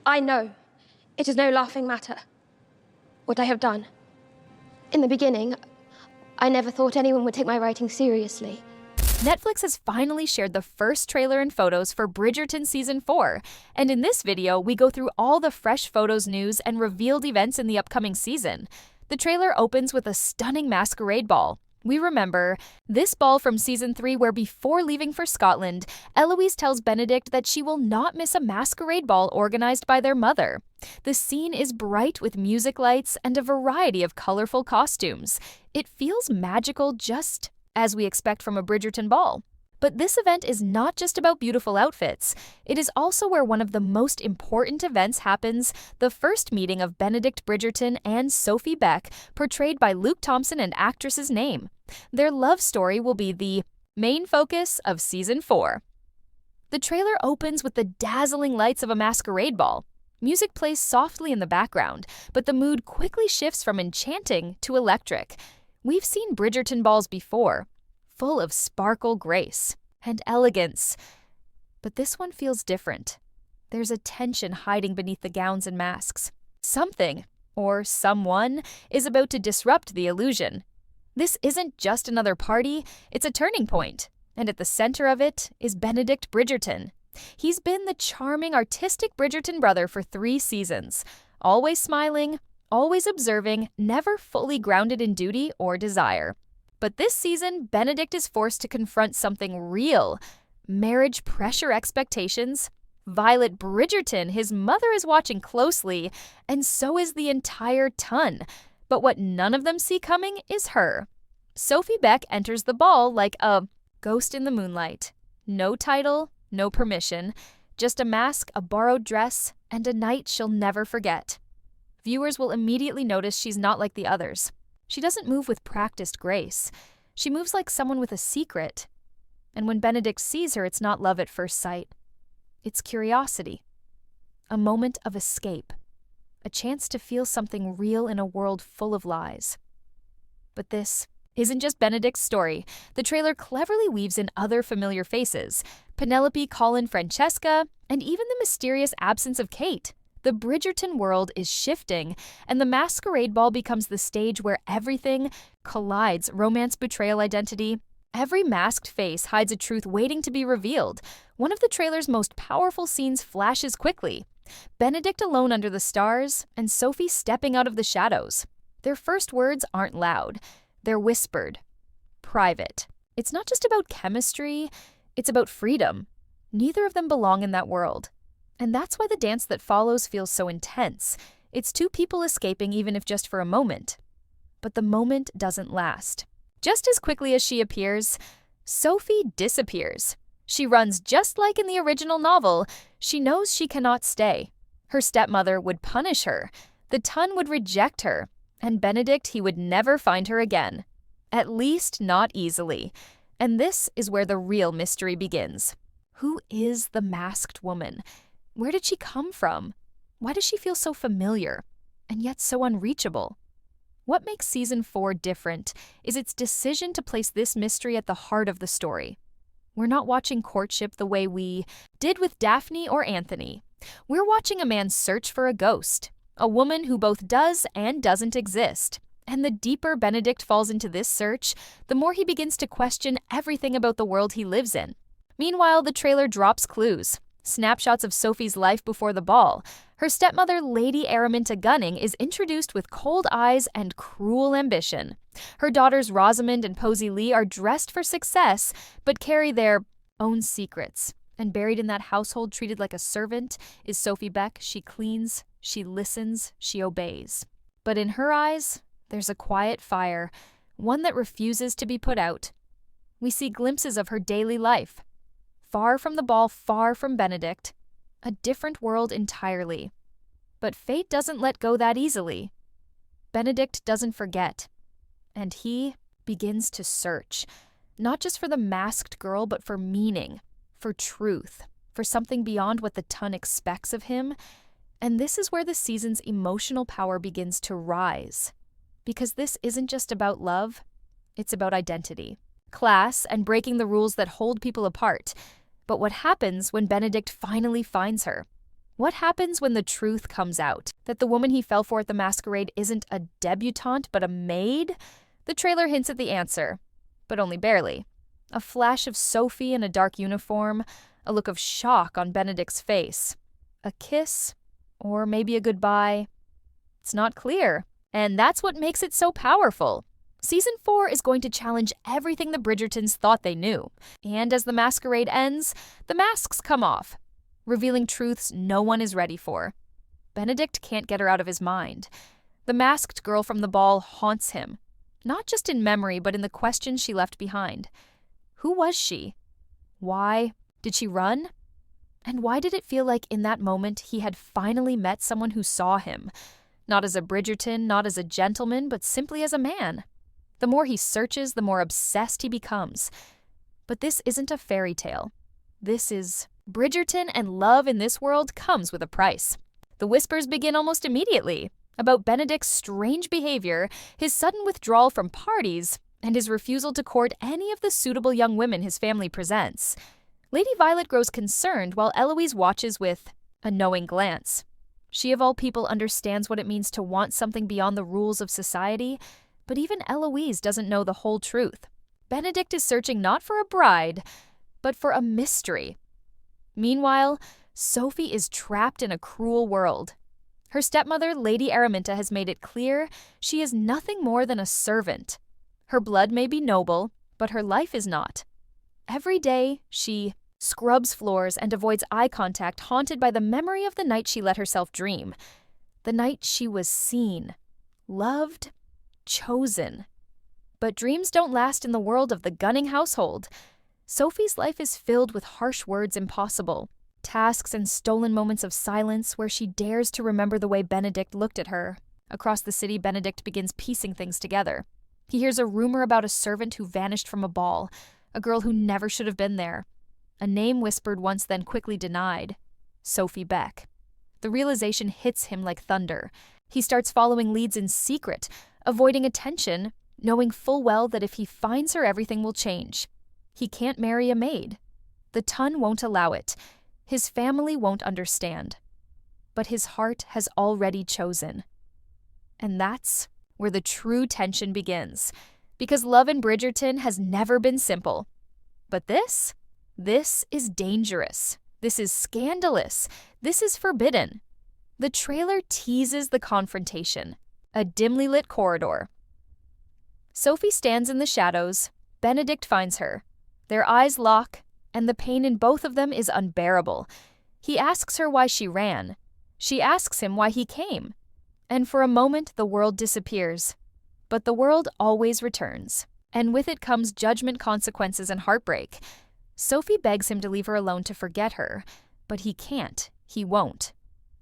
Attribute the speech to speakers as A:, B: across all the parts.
A: I know it is no laughing matter, what I have done. In the beginning, I never thought anyone would take my writing seriously.
B: Netflix has finally shared the first trailer and photos for Bridgerton Season 4, and in this video, we go through all the fresh photos, news, and revealed events in the upcoming season. The trailer opens with a stunning masquerade ball. We remember this ball from Season 3 where before leaving for Scotland, Eloise tells Benedict that she will not miss a masquerade ball organized by their mother. The scene is bright with music lights and a variety of colorful costumes. It feels magical, just as we expect from a Bridgerton ball. But this event is not just about beautiful outfits. It is also where one of the most important events happens, the first meeting of Benedict Bridgerton and Sophie Beck, portrayed by Luke Thompson and actress's name. Their love story will be the main focus of Season 4. The trailer opens with the dazzling lights of a masquerade ball. Music plays softly in the background, but the mood quickly shifts from enchanting to electric. We've seen Bridgerton balls before, full of sparkle, grace, and elegance. But this one feels different. There's a tension hiding beneath the gowns and masks. Something, or someone, is about to disrupt the illusion. This isn't just another party, it's a turning point, and at the center of it is Benedict Bridgerton. He's been the charming, artistic Bridgerton brother for 3 seasons, always smiling, always observing, never fully grounded in duty or desire. But this season, Benedict is forced to confront something real. Marriage pressure expectations. Violet Bridgerton, his mother, is watching closely, and so is the entire ton. But what none of them see coming is her. Sophie Beck enters the ball like a ghost in the moonlight. No title, no permission, just a mask, a borrowed dress, and a night she'll never forget. Viewers will immediately notice she's not like the others. She doesn't move with practiced grace. She moves like someone with a secret. And when Benedict sees her, it's not love at first sight. It's curiosity. A moment of escape. A chance to feel something real in a world full of lies. But this isn't just Benedict's story. The trailer cleverly weaves in other familiar faces. Penelope, Colin, Francesca, and even the mysterious absence of Kate. The Bridgerton world is shifting, and the masquerade ball becomes the stage where everything collides: romance, betrayal, identity. Every masked face hides a truth waiting to be revealed. One of the trailer's most powerful scenes flashes quickly. Benedict alone under the stars, and Sophie stepping out of the shadows. Their first words aren't loud. They're whispered. Private. It's not just about chemistry, it's about freedom. Neither of them belong in that world. And that's why the dance that follows feels so intense. It's 2 people escaping, even if just for a moment. But the moment doesn't last. Just as quickly as she appears, Sophie disappears. She runs just like in the original novel. She knows she cannot stay. Her stepmother would punish her. The ton would reject her. And Benedict, he would never find her again. At least not easily. And this is where the real mystery begins. Who is the masked woman? Where did she come from? Why does she feel so familiar, and yet so unreachable? What makes Season 4 different is its decision to place this mystery at the heart of the story. We're not watching courtship the way we did with Daphne or Anthony. We're watching a man search for a ghost, a woman who both does and doesn't exist. And the deeper Benedict falls into this search, the more he begins to question everything about the world he lives in. Meanwhile, the trailer drops clues. Snapshots of Sophie's life before the ball. Her stepmother, Lady Araminta Gunning, is introduced with cold eyes and cruel ambition. Her daughters Rosamond and Posy Lee are dressed for success, but carry their own secrets. And buried in that household, treated like a servant, is Sophie Beck. She cleans, she listens, she obeys. But in her eyes, there's a quiet fire, one that refuses to be put out. We see glimpses of her daily life. Far from the ball, far from Benedict. A different world entirely. But fate doesn't let go that easily. Benedict doesn't forget. And he begins to search. Not just for the masked girl, but for meaning, for truth, for something beyond what the ton expects of him. And this is where the season's emotional power begins to rise. Because this isn't just about love, it's about identity, class, and breaking the rules that hold people apart. But what happens when Benedict finally finds her? What happens when the truth comes out? That the woman he fell for at the masquerade isn't a debutante, but a maid? The trailer hints at the answer, but only barely. A flash of Sophie in a dark uniform, a look of shock on Benedict's face. A kiss, or maybe a goodbye. It's not clear, and that's what makes it so powerful. Season 4 is going to challenge everything the Bridgertons thought they knew. And as the masquerade ends, the masks come off, revealing truths no one is ready for. Benedict can't get her out of his mind. The masked girl from the ball haunts him, not just in memory, but in the questions she left behind. Who was she? Why? Did she run? And why did it feel like in that moment he had finally met someone who saw him? Not as a Bridgerton, not as a gentleman, but simply as a man. The more he searches, the more obsessed he becomes. But this isn't a fairy tale. This is Bridgerton, and love in this world comes with a price. The whispers begin almost immediately about Benedict's strange behavior, his sudden withdrawal from parties, and his refusal to court any of the suitable young women his family presents. Lady Violet grows concerned while Eloise watches with a knowing glance. She of all people understands what it means to want something beyond the rules of society, but even Eloise doesn't know the whole truth. Benedict is searching not for a bride, but for a mystery. Meanwhile, Sophie is trapped in a cruel world. Her stepmother, Lady Araminta, has made it clear she is nothing more than a servant. Her blood may be noble, but her life is not. Every day, she scrubs floors and avoids eye contact, haunted by the memory of the night she let herself dream. The night she was seen, loved, chosen. But dreams don't last in the world of the Gunning household. Sophie's life is filled with harsh words impossible, tasks and stolen moments of silence where she dares to remember the way Benedict looked at her. Across the city, Benedict begins piecing things together. He hears a rumor about a servant who vanished from a ball, a girl who never should have been there. A name whispered once, then quickly denied. Sophie Beck. The realization hits him like thunder. He starts following leads in secret, avoiding attention, knowing full well that if he finds her, everything will change. He can't marry a maid. The ton won't allow it. His family won't understand. But his heart has already chosen. And that's where the true tension begins. Because love in Bridgerton has never been simple. But this is dangerous. This is scandalous. This is forbidden. The trailer teases the confrontation. A dimly lit corridor. Sophie stands in the shadows. Benedict finds her. Their eyes lock, and the pain in both of them is unbearable. He asks her why she ran. She asks him why he came. And for a moment, the world disappears. But the world always returns. And with it comes judgment, consequences, and heartbreak. Sophie begs him to leave her alone to forget her. But he can't. He won't.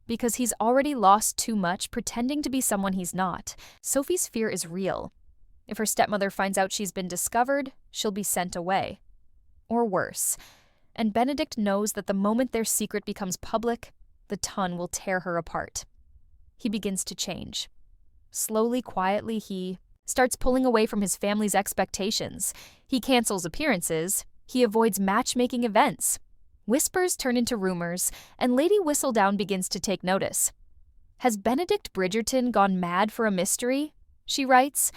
B: Because he's already lost too much pretending to be someone he's not. Sophie's fear is real. If her stepmother finds out she's been discovered, she'll be sent away. Or worse. And Benedict knows that the moment their secret becomes public, the ton will tear her apart. He begins to change. Slowly, quietly, he starts pulling away from his family's expectations. He cancels appearances. He avoids matchmaking events. Whispers turn into rumors, and Lady Whistledown begins to take notice. Has Benedict Bridgerton gone mad for a mystery? She writes.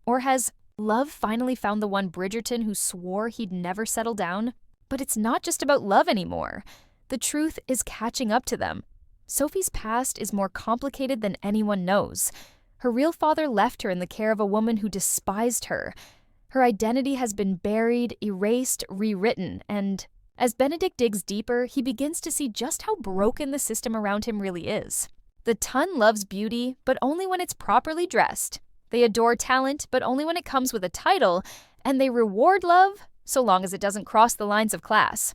B: Or has love finally found the one Bridgerton who swore he'd never settle down? But it's not just about love anymore. The truth is catching up to them. Sophie's past is more complicated than anyone knows. Her real father left her in the care of a woman who despised her. Her identity has been buried, erased, rewritten, and as Benedict digs deeper, he begins to see just how broken the system around him really is. The ton loves beauty, but only when it's properly dressed. They adore talent, but only when it comes with a title, and they reward love so long as it doesn't cross the lines of class.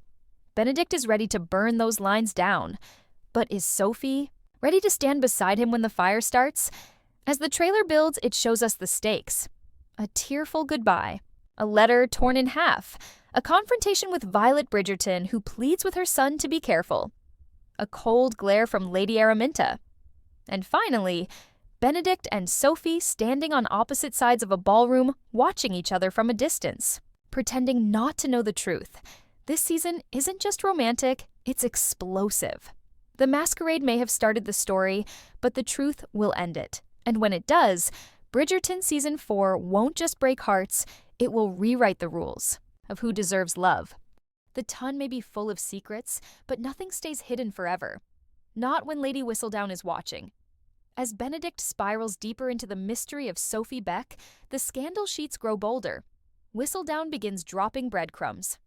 B: Benedict is ready to burn those lines down. But is Sophie ready to stand beside him when the fire starts? As the trailer builds, it shows us the stakes. A tearful goodbye, a letter torn in half, a confrontation with Violet Bridgerton, who pleads with her son to be careful, a cold glare from Lady Araminta, and finally, Benedict and Sophie standing on opposite sides of a ballroom, watching each other from a distance, pretending not to know the truth. This season isn't just romantic, it's explosive. The masquerade may have started the story, but the truth will end it. And when it does, Bridgerton Season 4 won't just break hearts, it will rewrite the rules of who deserves love. The Tun may be full of secrets, but nothing stays hidden forever. Not when Lady Whistledown is watching. As Benedict spirals deeper into the mystery of Sophie Beck, the scandal sheets grow bolder. Whistledown begins dropping breadcrumbs.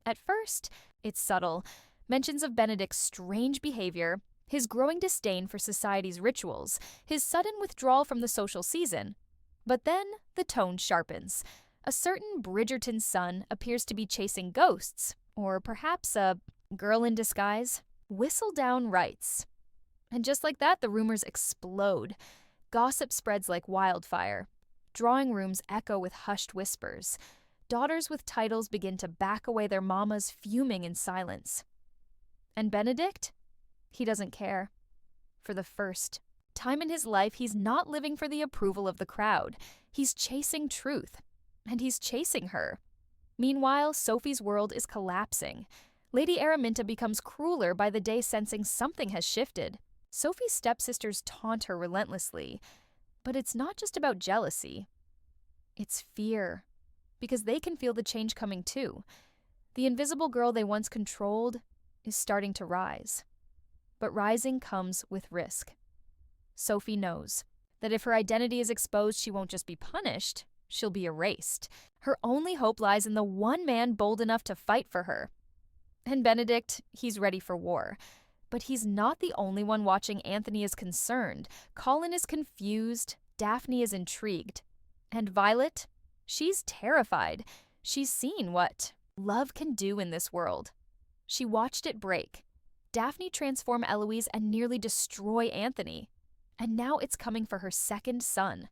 B: At first, it's subtle. Mentions of Benedict's strange behavior, his growing disdain for society's rituals, his sudden withdrawal from the social season. But then the tone sharpens. A certain Bridgerton son appears to be chasing ghosts, or perhaps a girl in disguise. Whistledown writes. And just like that, the rumors explode. Gossip spreads like wildfire. Drawing rooms echo with hushed whispers. Daughters with titles begin to back away their mamas, fuming in silence. And Benedict? He doesn't care. For the first time in his life, he's not living for the approval of the crowd. He's chasing truth. And he's chasing her. Meanwhile, Sophie's world is collapsing. Lady Araminta becomes crueler by the day, sensing something has shifted. Sophie's stepsisters taunt her relentlessly. But it's not just about jealousy. It's fear. Because they can feel the change coming too. The invisible girl they once controlled is starting to rise. But rising comes with risk. Sophie knows that if her identity is exposed, she won't just be punished, she'll be erased. Her only hope lies in the one man bold enough to fight for her. And Benedict, he's ready for war. But he's not the only one watching. Anthony is concerned. Colin is confused. Daphne is intrigued. And Violet? She's terrified. She's seen what love can do in this world. She watched it break. Daphne transform Eloise and nearly destroy Anthony. And now it's coming for her second son.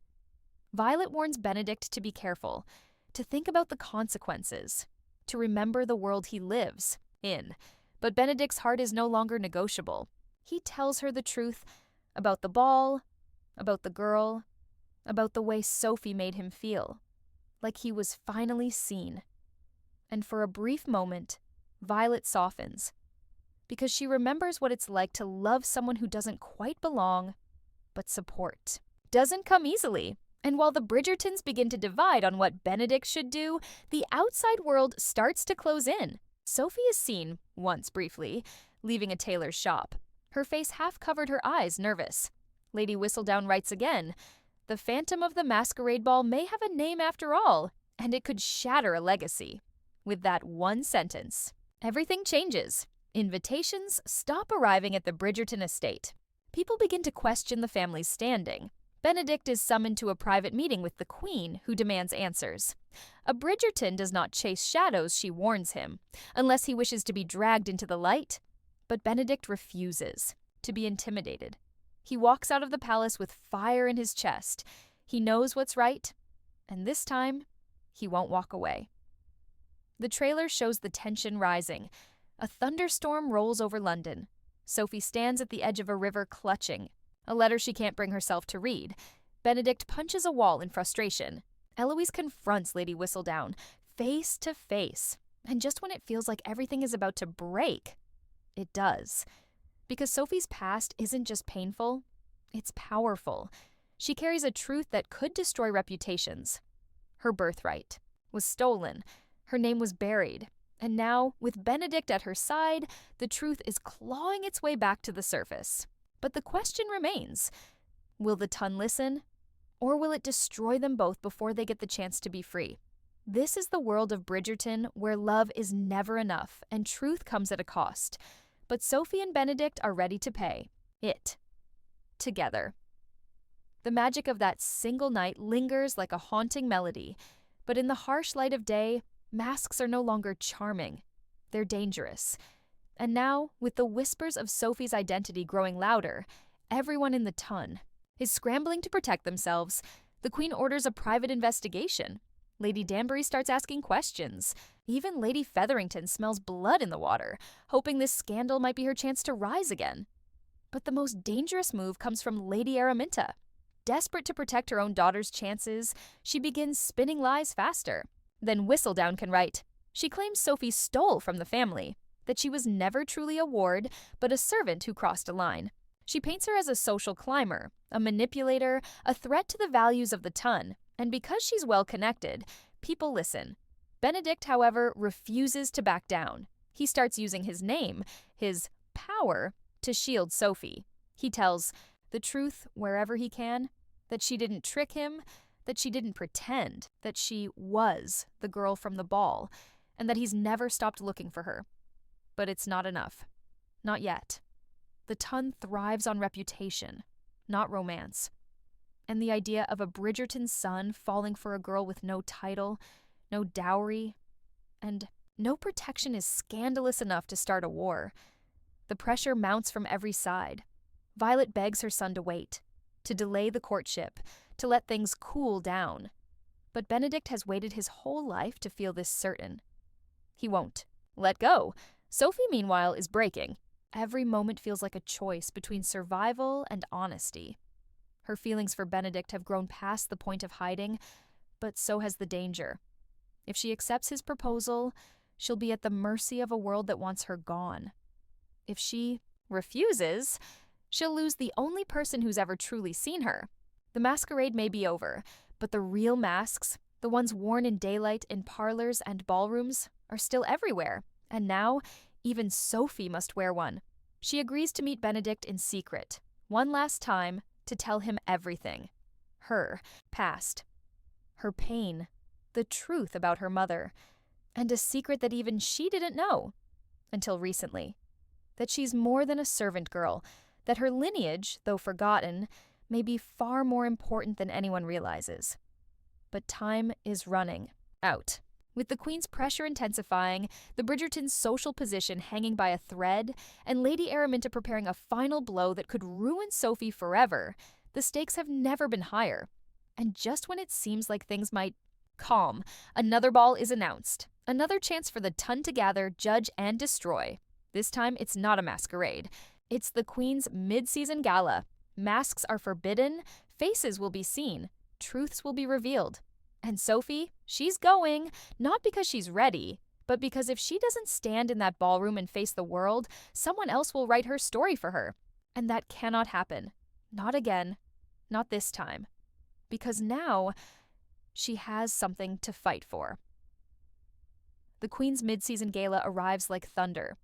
B: Violet warns Benedict to be careful, to think about the consequences, to remember the world he lives in. But Benedict's heart is no longer negotiable. He tells her the truth about the ball, about the girl, about the way Sophie made him feel, like he was finally seen. And for a brief moment, Violet softens, because she remembers what it's like to love someone who doesn't quite belong, but support. Doesn't come easily. And while the Bridgertons begin to divide on what Benedict should do, the outside world starts to close in. Sophie is seen, once briefly, leaving a tailor's shop. Her face half covered, her eyes nervous. Lady Whistledown writes again, "The Phantom of the Masquerade Ball may have a name after all, and it could shatter a legacy." With that one sentence, everything changes. Invitations stop arriving at the Bridgerton estate. People begin to question the family's standing. Benedict is summoned to a private meeting with the Queen, who demands answers. A Bridgerton does not chase shadows, she warns him, unless he wishes to be dragged into the light. But Benedict refuses to be intimidated. He walks out of the palace with fire in his chest. He knows what's right, and this time, he won't walk away. The trailer shows the tension rising. A thunderstorm rolls over London. Sophie stands at the edge of a river clutching a letter she can't bring herself to read. Benedict punches a wall in frustration. Eloise confronts Lady Whistledown, face to face. And just when it feels like everything is about to break, it does. Because Sophie's past isn't just painful, it's powerful. She carries a truth that could destroy reputations. Her birthright was stolen. Her name was buried. And now, with Benedict at her side, the truth is clawing its way back to the surface. But the question remains, will the Tun listen? Or will it destroy them both before they get the chance to be free? This is the world of Bridgerton, where love is never enough and truth comes at a cost. But Sophie and Benedict are ready to pay it together. The magic of that single night lingers like a haunting melody. But in the harsh light of day, masks are no longer charming. They're dangerous. And now, with the whispers of Sophie's identity growing louder, everyone in the Tun is scrambling to protect themselves. The Queen orders a private investigation. Lady Danbury starts asking questions. Even Lady Featherington smells blood in the water, hoping this scandal might be her chance to rise again. But the most dangerous move comes from Lady Araminta. Desperate to protect her own daughter's chances, she begins spinning lies faster. Then Whistledown can write. She claims Sophie stole from the family. that she was never truly a ward, but a servant who crossed a line. She paints her as a social climber, a manipulator, a threat to the values of the ton, and because she's well-connected, people listen. Benedict, however, refuses to back down. He starts using his name, his power, to shield Sophie. He tells the truth wherever he can, that she didn't trick him, that she didn't pretend, that she was the girl from the ball, and that he's never stopped looking for her. But it's not enough. Not yet. The ton thrives on reputation, not romance. And the idea of a Bridgerton son falling for a girl with no title, no dowry, and no protection is scandalous enough to start a war. The pressure mounts from every side. Violet begs her son to wait, to delay the courtship, to let things cool down. But Benedict has waited his whole life to feel this certain. He won't. Let go. Sophie, meanwhile, is breaking. Every moment feels like a choice between survival and honesty. Her feelings for Benedict have grown past the point of hiding, but so has the danger. If she accepts his proposal, she'll be at the mercy of a world that wants her gone. If she refuses, she'll lose the only person who's ever truly seen her. The masquerade may be over, but the real masks, the ones worn in daylight in parlors and ballrooms, are still everywhere. And now, even Sophie must wear one. She agrees to meet Benedict in secret, one last time, to tell him everything. Her past, her pain, the truth about her mother, and a secret that even she didn't know, until recently. That she's more than a servant girl, that her lineage, though forgotten, may be far more important than anyone realizes. But time is running out. With the Queen's pressure intensifying, the Bridgerton's social position hanging by a thread, and Lady Araminta preparing a final blow that could ruin Sophie forever, the stakes have never been higher. And just when it seems like things might calm, another ball is announced. Another chance for the ton to gather, judge, and destroy. This time, it's not a masquerade. It's the Queen's mid-season gala. Masks are forbidden, faces will be seen, truths will be revealed. And Sophie, she's going, not because she's ready, but because if she doesn't stand in that ballroom and face the world, someone else will write her story for her. And that cannot happen. Not again. Not this time. Because now, she has something to fight for. The Queen's mid-season gala arrives like thunder.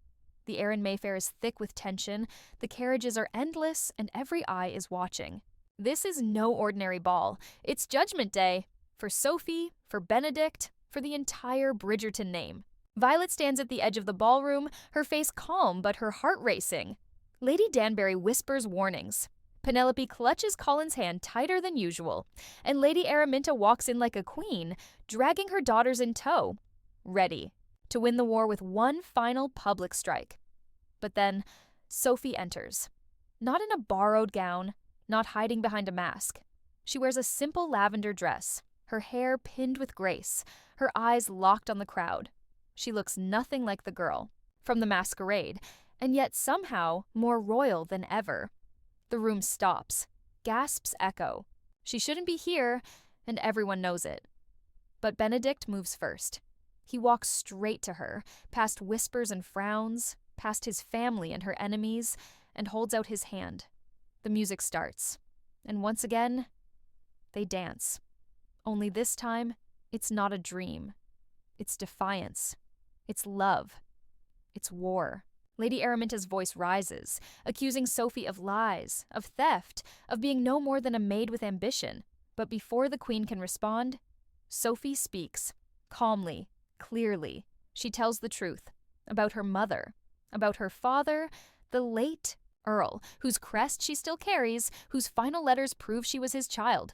B: The air in Mayfair is thick with tension, the carriages are endless, and every eye is watching. This is no ordinary ball. It's Judgment Day. For Sophie, for Benedict, for the entire Bridgerton name. Violet stands at the edge of the ballroom, her face calm but her heart racing. Lady Danbury whispers warnings. Penelope clutches Colin's hand tighter than usual, and Lady Araminta walks in like a queen, dragging her daughters in tow, ready to win the war with one final public strike. But then, Sophie enters. Not in a borrowed gown, not hiding behind a mask. She wears a simple lavender dress, her hair pinned with grace, her eyes locked on the crowd. She looks nothing like the girl from the masquerade, and yet somehow more royal than ever. The room stops. Gasps echo. She shouldn't be here, and everyone knows it. But Benedict moves first. He walks straight to her, past whispers and frowns, past his family and her enemies, and holds out his hand. The music starts, and once again, they dance. Only this time, it's not a dream. It's defiance. It's love. It's war. Lady Araminta's voice rises, accusing Sophie of lies, of theft, of being no more than a maid with ambition. But before the Queen can respond, Sophie speaks, calmly, clearly. She tells the truth about her mother, about her father, the late Earl, whose crest she still carries, whose final letters prove she was his child.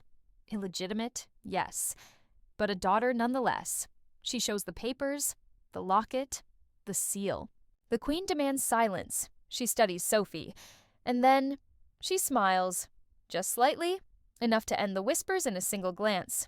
B: Illegitimate, yes, but a daughter nonetheless. She shows the papers, the locket, the seal. The Queen demands silence. She studies Sophie, and then she smiles, just slightly, enough to end the whispers in a single glance.